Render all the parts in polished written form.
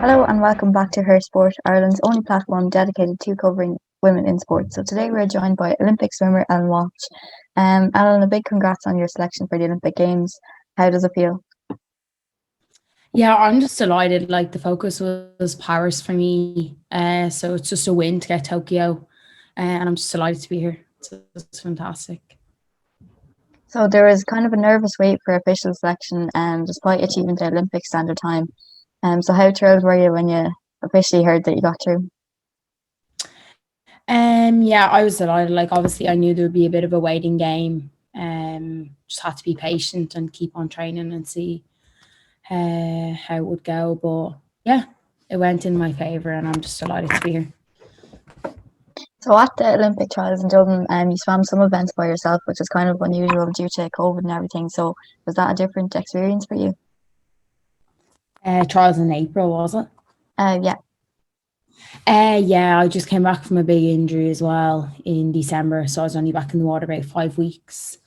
Hello and welcome back to Her Sport, Ireland's only platform dedicated to covering women in sport. So today we're joined by Olympic swimmer Ellen Walsh. Ellen, a big congrats on your selection for the Olympic Games. How does it feel? Yeah, I'm just delighted. Like the focus was Paris for me, so it's just a win to get Tokyo, and I'm just delighted to be here. It's fantastic. So there was kind of a nervous wait for official selection, despite achieving the Olympic standard time. So how thrilled were you when you officially heard that you got through? Yeah, I was delighted. Like obviously, I knew there would be a bit of a waiting game. Just had to be patient and keep on training and see how it would go. But yeah, it went in my favour, and I'm just delighted to be here. So at the Olympic trials in Dublin, you swam some events by yourself, which is kind of unusual due to COVID and everything. So was that a different experience for you? Trials in April, was it? Yeah. Yeah, I just came back from a big injury as well in December, so I was only back in the water about 5 weeks.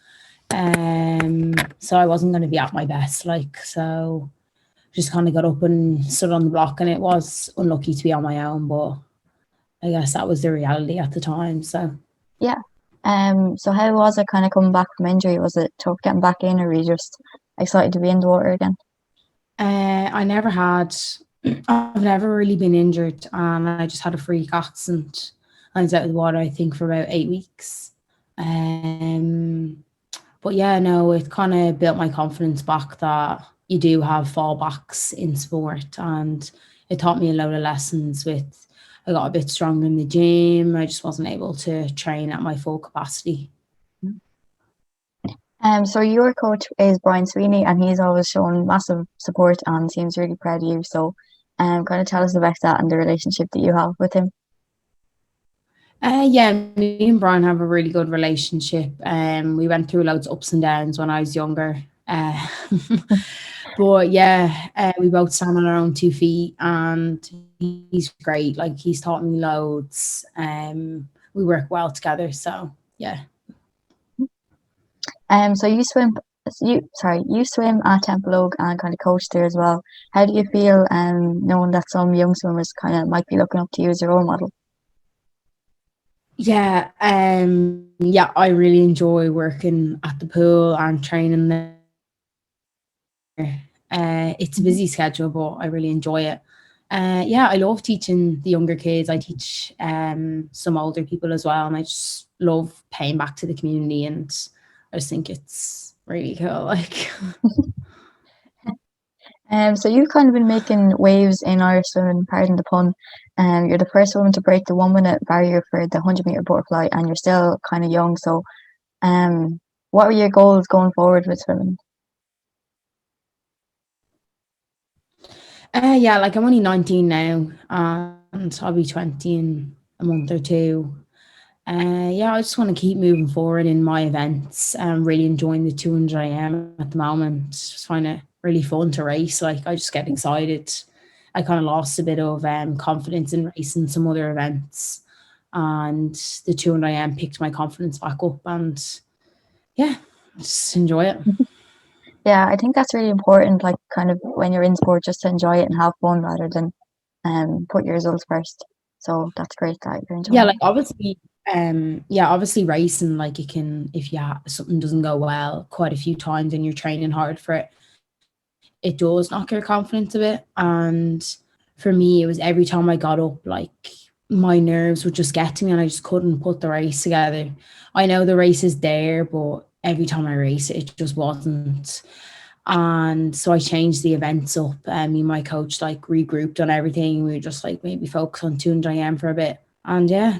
So I wasn't going to be at my best, like so. Just kind of got up and stood on the block, and it was unlucky to be on my own, but I guess that was the reality at the time. So Yeah. So how was it kind of coming back from injury? Was it tough getting back in, or were you just excited to be in the water again? I never had, I've never really been injured, and I just had a freak accident. I was out of the water, I think, for about 8 weeks. Um, But yeah, no, it kind of built my confidence back that you do have fallbacks in sport, and it taught me a load of lessons with I got a bit stronger in the gym. I just wasn't able to train at my full capacity. So your coach is Brian Sweeney, and he's always shown massive support and seems really proud of you. So, kind of tell us about that and the relationship that you have with him. Yeah, me and Brian have a really good relationship. We went through loads of ups and downs when I was younger. But yeah, we both stand on our own 2 feet, and he's great. Like he's taught me loads. We work well together. So yeah. So you swim at Templeogue and kind of coach there as well. How do you feel, knowing that some young swimmers kind of might be looking up to you as your role model? Yeah, I really enjoy working at the pool and training there. It's a busy schedule, but I really enjoy it. Yeah, I love teaching the younger kids. I teach some older people as well, and I just love paying back to the community. And I just think it's really cool. Like, So you've kind of been making waves in Irish swimming, pardon the pun. You're the first woman to break the 1 minute barrier for the 100 meter butterfly, and you're still kind of young. So, what are your goals going forward with swimming? yeah, like I'm only 19 now, and I'll be 20 in a month or two. Yeah, I just want to keep moving forward in my events. I'm really enjoying the 200 I am at the moment. Just find it really fun to race. Like I just get excited. I kind of lost a bit of confidence in racing some other events, and the 200 I am picked my confidence back up. And yeah, just enjoy it. Yeah, I think that's really important. Like, kind of when you're in sport, just to enjoy it and have fun rather than put your results first. So that's great that you're Yeah, enjoying like it. obviously racing, like it can, if something doesn't go well quite a few times and you're training hard for it, it does knock your confidence a bit. And for me, it was every time I got up, like my nerves would just get to me and I just couldn't put the race together. I know the race is there, but every time I race it, it just wasn't. And so I changed the events up. Me and my coach like regrouped on everything. We were just like maybe focus on 200 IM for a bit. And yeah,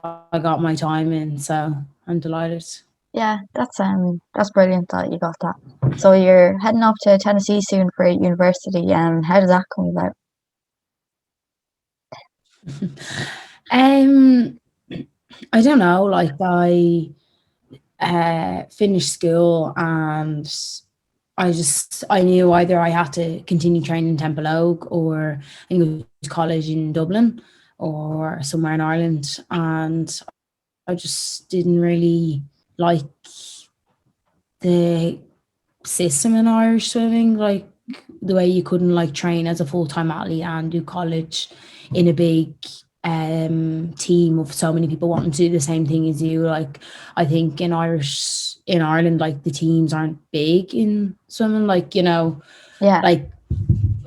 I got my time in, so I'm delighted. Yeah, that's brilliant that you got that. So you're heading off to Tennessee soon for university. How does that come about? um, I don't know. Like I finished school, and I knew either I had to continue training in Templeogue or I go to college in Dublin or somewhere in Ireland, and I just didn't really like the system in Irish swimming. Like the way you couldn't like train as a full-time athlete and do college in a big team of so many people wanting to do the same thing as you. Like I think in Ireland, like the teams aren't big in swimming, like, you know, Yeah. like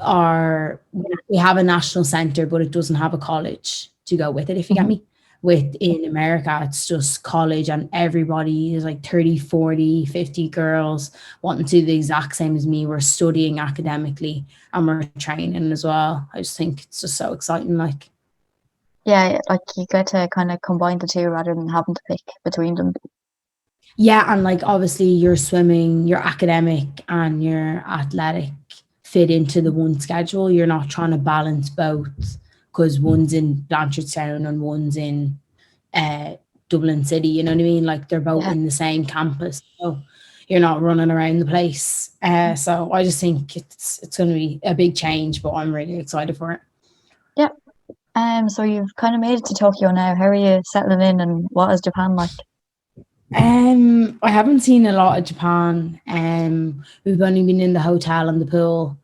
our we have a national center, but it doesn't have a college to go with it, if you get Mhm. me. With in America, it's just college, and everybody is like 30, 40, 50 girls wanting to do the exact same as me. We're studying academically and we're training as well. I just think it's just so exciting. Like, Yeah, like you get to kind of combine the two rather than having to pick between them. yeah, and like obviously your swimming, your academic and your athletic fit into the one schedule. You're not trying to balance both because one's in Blanchardstown and one's in uh, Dublin City. You know what I mean? Like they're both Yeah. in the same campus, so you're not running around the place. So I just think it's going to be a big change, but I'm really excited for it. Yeah. So you've kind of made it to Tokyo now. How are you settling in, and what is Japan like? I haven't seen a lot of Japan. We've only been in the hotel and the pool.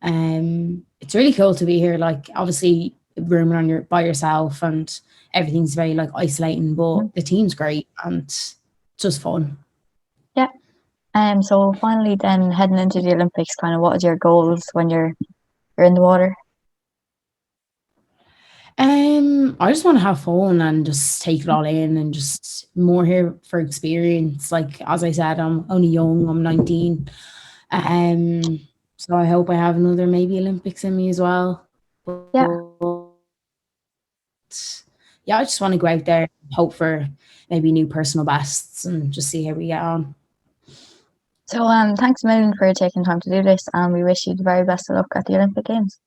It's really cool to be here. Like obviously rooming on your by yourself and everything's very like isolating, Mhm. but the team's great and it's just fun. Yeah. So finally, then heading into the Olympics, kind of what is your goals when you're in the water? I just want to have fun and just take it all in and just more here for experience. Like as I said, I'm only young, I'm 19. Um, so I hope I have another maybe Olympics in me as well. Yeah. But yeah, I just want to go out there, hope for maybe new personal bests and just see how we get on. So thanks a million for taking time to do this, and we wish you the very best of luck at the Olympic Games.